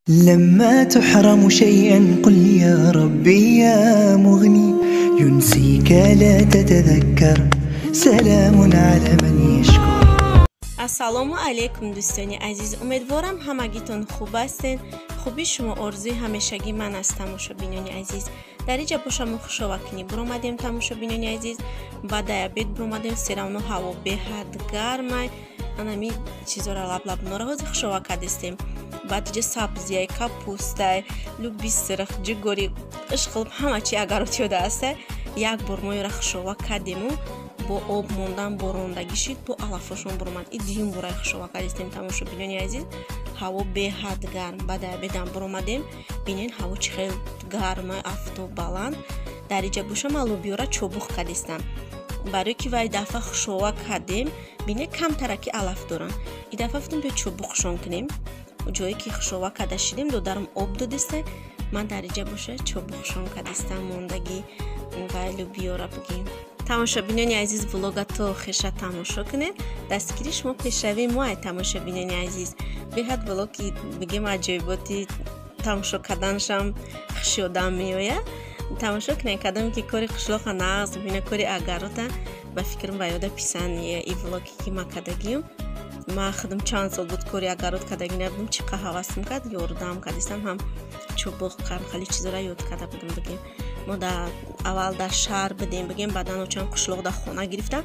لما تحرم شيئا قل يا ربي يا مغني ينسيك لا تتذكر سلام على من يشكر. ассалому алейкум дӯстони азиз, умедворам ҳамагитон хуб ҳастен. хуби шумо орзуи ҳамешагӣ ман аст. тамошобинони азиз, дар инҷа бошаму хушовакини буромадем. тамошобинони азиз, баъдаи обед буромадем. серавно ҳаво беҳад гармай, анами чизора лаблабнора ҳозир хушовак кадистем. баъд ҷа сабзияй, капустай, люби сирх, ҷигори ишқилб ҳама чи агарот ёда астай. як бор мо ёра хушовак кадему, бо об мондан борондагӣ шид, бо алафошон буромад. И дуюм бораи хушовак кадистем. тамошобинони азиз, ҳаво беҳад гарм. баъдаи обедам буромадем. бинен ҳаво чӣ хел гарма, афтоб баланд. дар инҷа бошам лобиёра чобуқ кадистам. барои ки вай дафъа хушовак кадем, бине камтараки алаф дорам. И дафъа гуфтам биё чобуқшон кунем. ҷое ки хушовак када шидем, додарам об додистай. ман дар инҷа боша чобуқшон кадистам мондагӣ вай лобиёра бигем. тамошобинони азиз, влога то охирша тамошо кунед. дастгири шумо пешравии мо ай тамошобинони азиз. беҳад влог ки бигем аҷоиботи тамошо карданашам хушёдам меояд. тамошо кунед кадоме ки кори қишлоқа нағз бина кори агарота. ба фикрам ва ёда писанди и влоги ки ма кадагиюм. ма худам чанд сол буд кори агарот кадаги набудам. чӣ қа ҳавасам кад ёрдам кадистам ҳам чубуқ кам хали чизора ёд када будам бигем. мо дар аввал дар шаҳр будем бигем, баъдан очам қишлоқ дар хона гирифтам.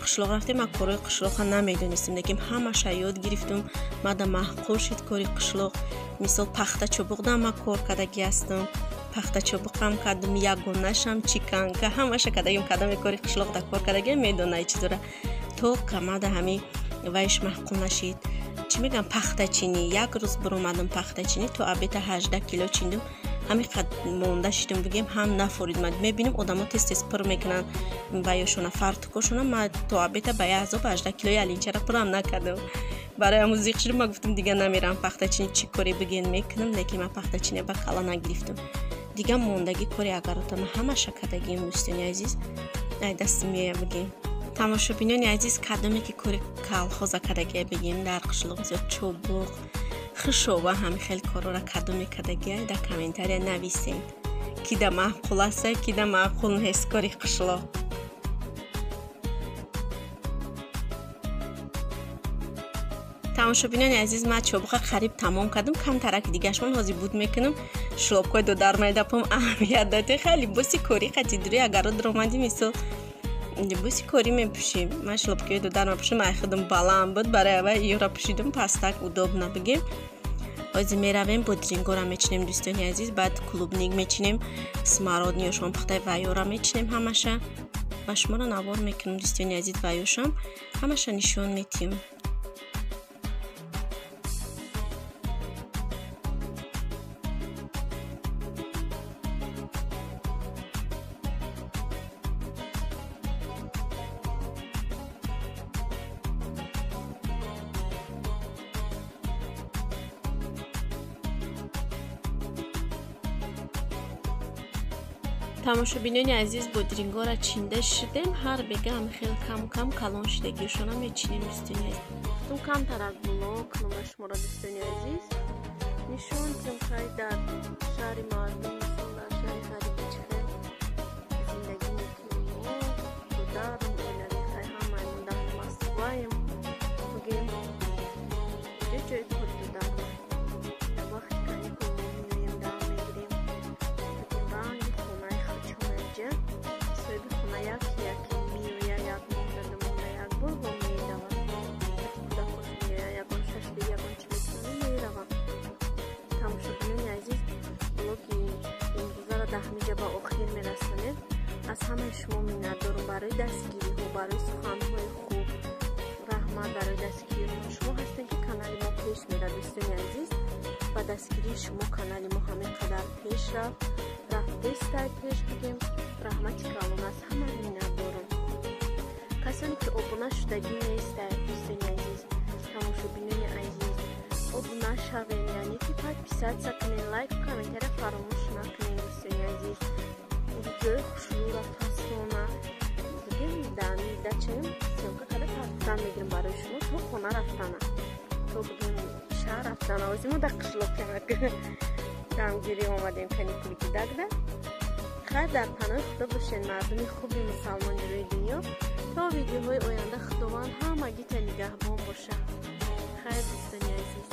қишлоқ рафтем, ма корои қишлоқа намедонистем, лекин ҳамаша ёд гирифтум. ма да маҳқул шид кори қишлоқ. мисол пахта чубуқ да ма кор кадаги ҳастам. пахта чубуқам кадам, ягонашам чиканка ҳамаша кадагим. кадоме кори қишлоқ да кор кадагим медонай чизора. то камада ҳами вайш маҳқул нашид. чӣ мегам пахтачинӣ. як рӯз буромадам пахтачинӣ, то абета 18 кило чиндум. ҳамин қад монда шидум бигем, ҳам нафорид. ман мебинам одамо тез тез пур мекунанд ваёшона фартукошона. ман то абета ба 18 килои алинчара пурам накардам. барои ҳамун зиқ шидам. ман гуфтам дига намерам пахтачинӣ чӣ кори биген мекунам, лекин ман пахтачинӣ ба кала нагирифтам. дига мондагӣ кори агаротама ҳамаша кадагим дӯстони азиз. ай дастам меоя бигем. тамошобинони азиз, кадоме ки кори калхоза кадагия бигем дар қишлоқ зиёд чобуқ, хушова ҳами хел корора кадоме кадагия дар комментария нависен. кида маъқул аст, кида маъқул нест кори қишлоқ. тамошобинони азиз, ман чобуқа қариб тамом кардам. камтарак дигашмон ҳозир буд мекунам. шлопкои додармай дапам аҳамият додем. хеле боси кори қати дури агарот ромади мисол боси кори мепӯшем. ман шлопкаи додар мепӯшам. ай худам баланд буд, барои аввал ёра пӯшидам, пастак удобна бигем. ҳозир меравем бодрингора мечинем дӯстони азиз. баъд клубник мечинем, смародни ёшон пухтаи ваёра мечинем. ҳамаша ба шуморо навор мекунам дӯстони азиз. ваёшам ҳамаша нишон метиҳам. тамошобинони азиз, бодрингора чинда шидем. ҳар бегам хел кам кам калон шидагиошона мечинем дӯстони азиз. тум камтарак блок нома шуморо дӯстони азиз нишон дидам хай дар шаҳри мардум, дар шаҳри ғарибӣ чӣ хел зиндагӣ мекунем. додарам оилави хай ҳамаи мо дар москваем бигем. ҷо ҷои кори додарам дар вақти каникул меоем дар мегирем. ранги хонаи хачонаҷа соҳиби хона яке меоя, як моҳ дадамона як бор ва меравад. кудакош меоя ягон шашде ягон чӣ метавонем меравам. тамошобинони азиз, блоги имрӯзаро дар ҳаминҷа ба охир мерасонем. аз ҳамаи шумо миннатдорам барои дастгириҳо, барои суханҳои хуб. раҳмат барои дастгириҳо. шумо ҳастед ки канали мо пеш мерад дӯстони азиз. ба дастгирии шумо канали мо ҳамин қадар пеш рафт. рафтестай пеш бигем. раҳмати калон аз ҳама миннатдорам. касоне ки обуна шудагӣ нестад дӯстони азиз, тамошобинони азиз, обуна шавем, яъне ки подписатсия кунед, лайк комментария фаромӯш накунед дӯстони азиз. видеои хушрӯра фасона бигем дачаем сёмка када тафтан мегирам барои шумо то хона рафтана. то бигем تا رفتن آوزیمو در قشلوب کنه کمگیری اومدیم کنیکلی که دگده خیر در پناه خدا باشین مردمی خوبی مسلمان روی دنیا تا ویدیوهای آینده خداوند همگی تا نگهبان باشه خیر دوستانی عزیز